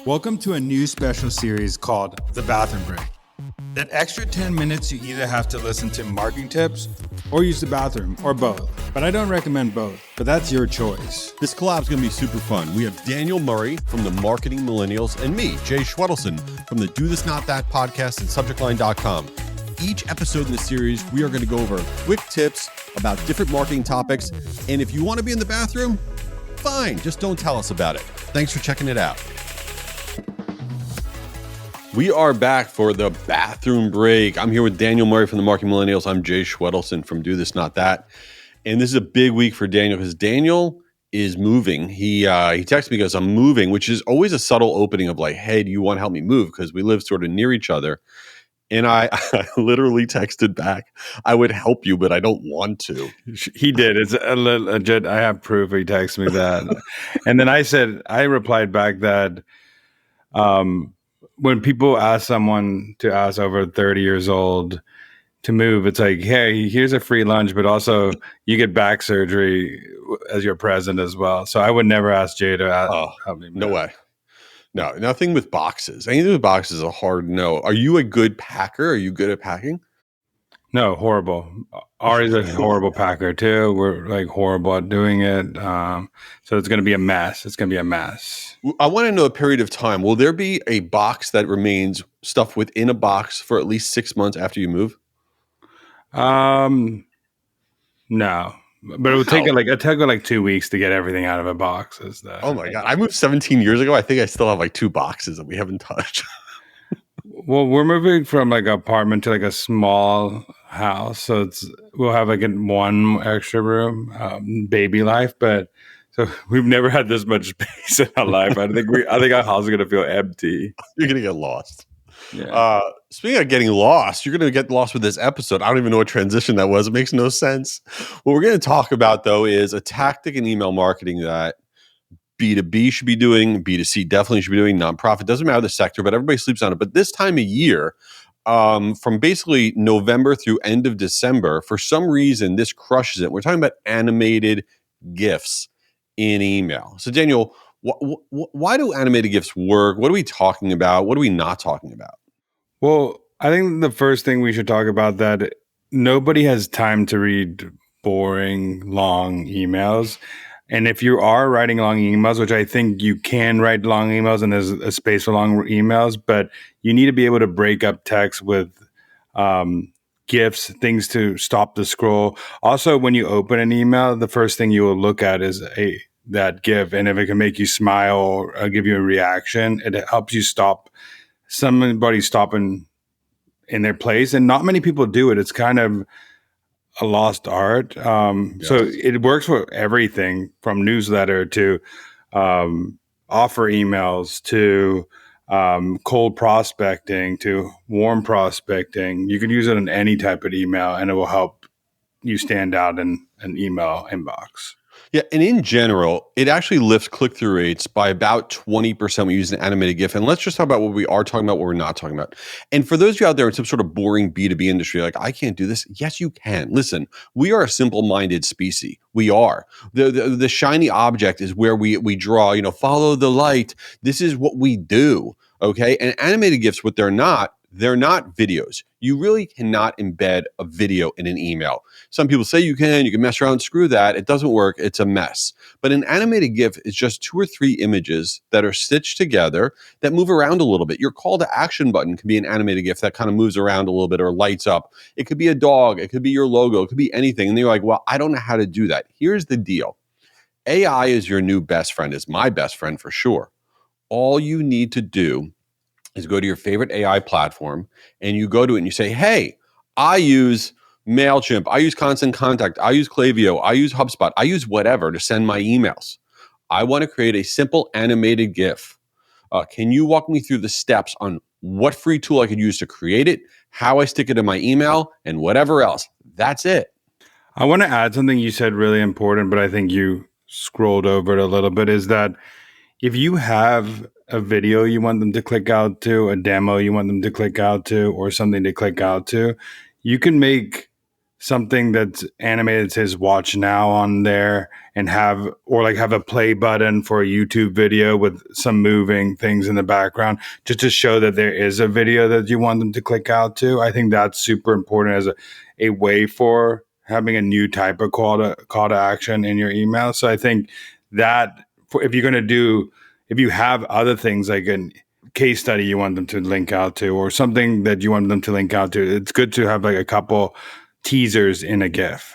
Welcome to a new special series called The Bathroom Break. That extra 10 minutes you either have to listen to marketing tips or use the bathroom, or both. But I don't recommend both, but that's your choice. This collab is going to be super fun. We have Daniel Murray from the Marketing Millennials and me, Jay Schwedelson, from the Do This Not That podcast and subjectline.com. Each episode in the series, we are going to go over quick tips about different marketing topics. And if you want to be in the bathroom, fine, just don't tell us about it. Thanks for checking it out. We are back for the bathroom break. I'm here with Daniel Murray from the Marketing Millennials. I'm Jay Schwedelson from Do This Not That. And this is a big week for Daniel because Daniel is moving. He texted me because I'm moving, which is always a subtle opening of like, hey, do you want to help me move? Because we live sort of near each other. And I literally texted back, I would help you, but I don't want to. He did. It's a legit. I have proof. He texted me that. And then I replied back that when people ask someone to ask over 30 years old to move, it's like, hey, here's a free lunch, but also you get back surgery as your present as well. So I would never ask Jay to help me move. No way. No, nothing with boxes. Anything with boxes is a hard no. Are you a good packer? Are you good at packing? No, horrible. Ari's a horrible packer too. We're like horrible at doing it. So it's going to be a mess. It's going to be a mess. I want to know a period of time. Will there be a box that remains stuff within a box for at least 6 months after you move? No, but it would take like 2 weeks to get everything out of a box. Oh my God. I moved 17 years ago. I think I still have like 2 boxes that we haven't touched. Well, we're moving from like an apartment to like a small house. So we'll have like one extra room, baby life. But so we've never had this much space in our life. I think our house is going to feel empty. You're going to get lost. Yeah. Speaking of getting lost, you're going to get lost with this episode. I don't even know what transition that was. It makes no sense. What we're going to talk about, though, is a tactic in email marketing that B2B should be doing, B2C definitely should be doing, nonprofit, doesn't matter the sector, but everybody sleeps on it. But this time of year, from basically November through end of December, for some reason, this crushes it. We're talking about animated GIFs in email. So Daniel, why do animated GIFs work? What are we talking about? What are we not talking about? Well, I think the first thing we should talk about that nobody has time to read boring, long emails. And if you are writing long emails, which I think you can write long emails and there's a space for long emails, but you need to be able to break up text with GIFs, things to stop the scroll. Also, when you open an email, the first thing you will look at is that GIF. And if it can make you smile or give you a reaction, it helps you stop somebody stopping in their place. And not many people do it. It's kind of a lost art. Yes. So it works for everything from newsletter to offer emails to cold prospecting to warm prospecting. You can use it in any type of email and it will help you stand out in an email inbox. Yeah, and in general, it actually lifts click-through rates by about 20% when you use an animated GIF. And let's just talk about what we are talking about, what we're not talking about. And for those of you out there in some sort of boring B2B industry, like, I can't do this. Yes, you can. Listen, we are a simple-minded species. We are. The shiny object is where we draw, follow the light. This is what we do, okay? And animated GIFs, what they're not videos. You really cannot embed a video in an email. Some people say you can mess around, screw that. It doesn't work. It's a mess. But an animated GIF is just 2 or 3 images that are stitched together that move around a little bit. Your call to action button can be an animated GIF that kind of moves around a little bit or lights up. It could be a dog. It could be your logo. It could be anything. And you're like, well, I don't know how to do that. Here's the deal. AI is your new best friend. It's my best friend for sure. All you need to do is go to your favorite AI platform and you go to it and you say, hey, I use MailChimp, I use Constant Contact, I use Klaviyo, I use HubSpot, I use whatever to send my emails. I want to create a simple animated GIF. Can you walk me through the steps on what free tool I could use to create it, how I stick it in my email, and whatever else? That's it. I want to add something you said really important, but I think you scrolled over it a little bit, is that if you have a video you want them to click out to, a demo you want them to click out to, or something to click out to, you can make something that's animated that says watch now on there and have a play button for a YouTube video with some moving things in the background just to show that there is a video that you want them to click out to. I think that's super important as a way for having a new type of call to action in your email. So I think that if you have other things like a case study you want them to link out to or something that you want them to link out to, it's good to have like a couple teasers in a GIF.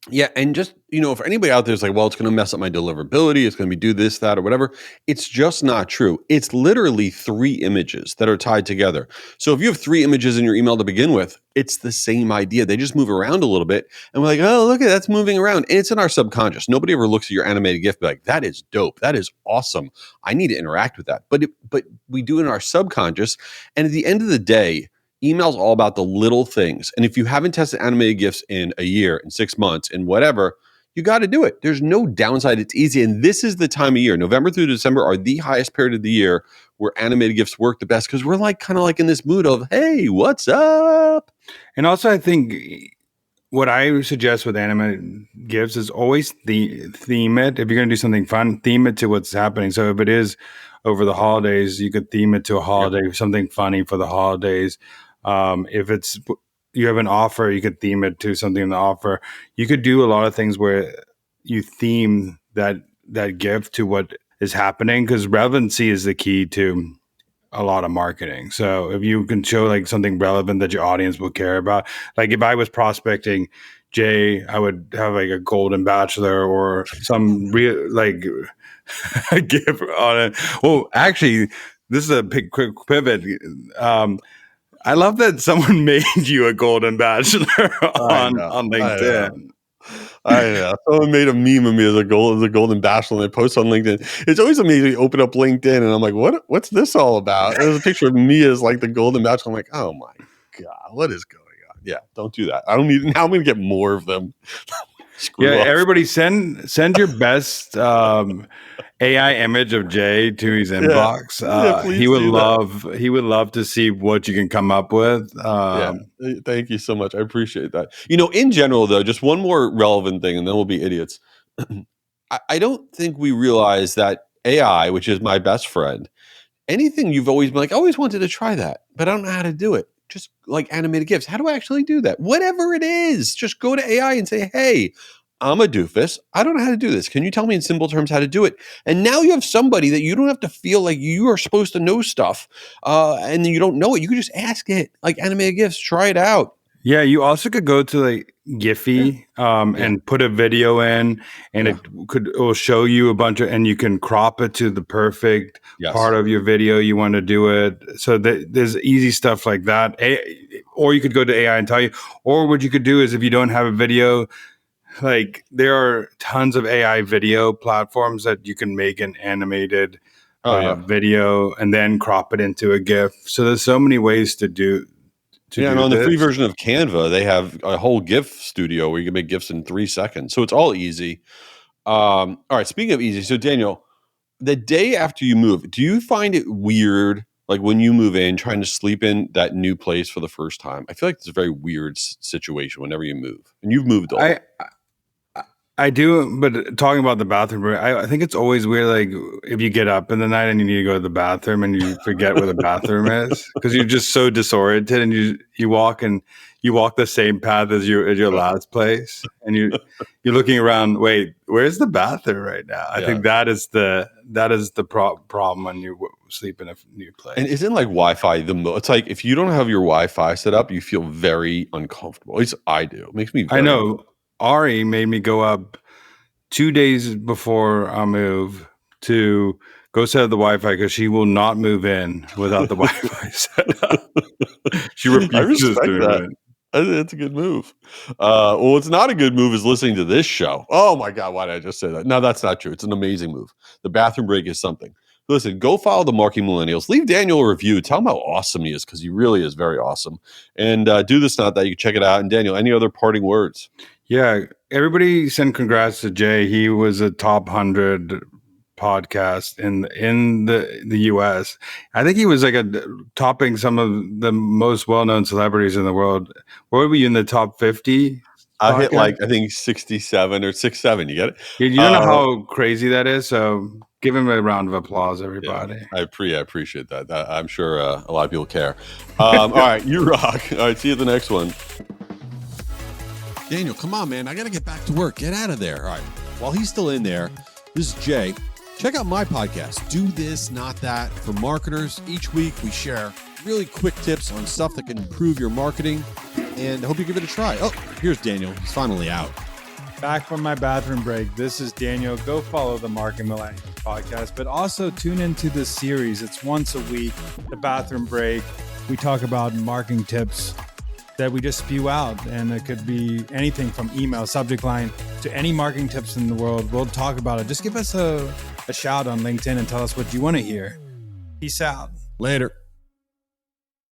Yeah, and just, for anybody out there is like, well, it's going to mess up my deliverability, it's going to be do this, that, or whatever. It's just not true. It's literally 3 images that are tied together. So if you have 3 images in your email to begin with, it's the same idea. They just move around a little bit. And we're like, oh, look at that's moving around. And it's in our subconscious. Nobody ever looks at your animated GIF and be like, that is dope. That is awesome. I need to interact with that. But we do it in our subconscious. And at the end of the day, email's all about the little things. And if you haven't tested animated GIFs in a year, in 6 months, in whatever, you got to do it. There's no downside. It's easy. And this is the time of year. November through December are the highest period of the year where animated GIFs work the best because we're like kind of like in this mood of, hey, what's up? And also, I think what I suggest with animated GIFs is always theme it. If you're going to do something fun, theme it to what's happening. So if it is over the holidays, you could theme it to a holiday, something funny for the holidays. If it's you have an offer, you could theme it to something in the offer. You could do a lot of things where you theme that GIF to what is happening because relevancy is the key to a lot of marketing. So if you can show like something relevant that your audience will care about, like if I was prospecting Jay, I would have like a golden bachelor or some real like a GIF on it. Well, actually, this is a quick pivot. I love that someone made you a golden bachelor on LinkedIn. I know. Someone made a meme of me as a golden bachelor and they post on LinkedIn. It's always amazing. You open up LinkedIn and I'm like, what's this all about? There's a picture of me as like the golden bachelor. I'm like, oh my God, what is going on? Yeah, don't do that. I don't need, now I'm going to get more of them. Everybody send your best AI image of Jay to his inbox. He would love to see what you can come up with. Thank you so much. I appreciate that. In general though, just one more relevant thing and then we'll be idiots. I don't think we realize that AI, which is my best friend, anything you've always been like, I always wanted to try that, but I don't know how to do it. Just like animated GIFs. How do I actually do that? Whatever it is, just go to AI and say, hey, I'm a doofus. I don't know how to do this. Can you tell me in simple terms how to do it? And now you have somebody that you don't have to feel like you are supposed to know stuff and then you don't know it. You can just ask it like animated GIFs, try it out. Yeah, you also could go to like Giphy and put a video in and it will show you a bunch of, and you can crop it to the perfect part of your video you want to do it. So there's easy stuff like that. Or you could go to AI and tell you, or what you could do is if you don't have a video, like there are tons of AI video platforms that you can make an animated video and then crop it into a GIF. So there's so many ways to do. And on the free version of Canva, they have a whole GIF studio where you can make GIFs in 3 seconds. So it's all easy. All right. Speaking of easy, so Daniel, the day after you move, do you find it weird, like when you move in, trying to sleep in that new place for the first time? I feel like it's a very weird situation whenever you move, and you've moved a lot. I do, but talking about the bathroom, I think it's always weird, like if you get up in the night and you need to go to the bathroom and you forget where the bathroom is because you're just so disoriented and you walk the same path as your last place and you're looking around. Wait, where's the bathroom right now? I think that is the problem when you sleep in a new place. And isn't like Wi-Fi it's like if you don't have your Wi-Fi set up, you feel very uncomfortable. At least I do. It makes me. I know. Ari made me go up 2 days before I move to go set up the Wi-Fi because she will not move in without the Wi-Fi set up. She refuses to move in. That's a good move. What's not a good move is listening to this show. Oh my God, why did I just say that? No, that's not true. It's an amazing move. The bathroom break is something. Listen, go follow the Marketing Millennials. Leave Daniel a review. Tell him how awesome he is because he really is very awesome. And do this, not that. You can check it out. And Daniel, any other parting words? Yeah, everybody send congrats to Jay. He was a top 100 podcast in the US. I think he was like topping some of the most well-known celebrities in the world. What were you in the top 50? I hit I think 67 or 67. You get it? You don't know how crazy that is. So give him a round of applause, everybody. Yeah, I appreciate that. I'm sure a lot of people care. All right, you rock. All right, see you at the next one. Daniel, come on, man. I got to get back to work. Get out of there. All right. While he's still in there, this is Jay. Check out my podcast, Do This, Not That, for marketers. Each week we share really quick tips on stuff that can improve your marketing, and I hope you give it a try. Oh, here's Daniel. He's finally out. Back from my bathroom break. This is Daniel. Go follow the Marketing Millennials podcast, but also tune into this series. It's once a week, the bathroom break. We talk about marketing tips that we just spew out, and it could be anything from email, subject line, to any marketing tips in the world. We'll talk about it. Just give us a shout on LinkedIn and tell us what you want to hear. Peace out. Later.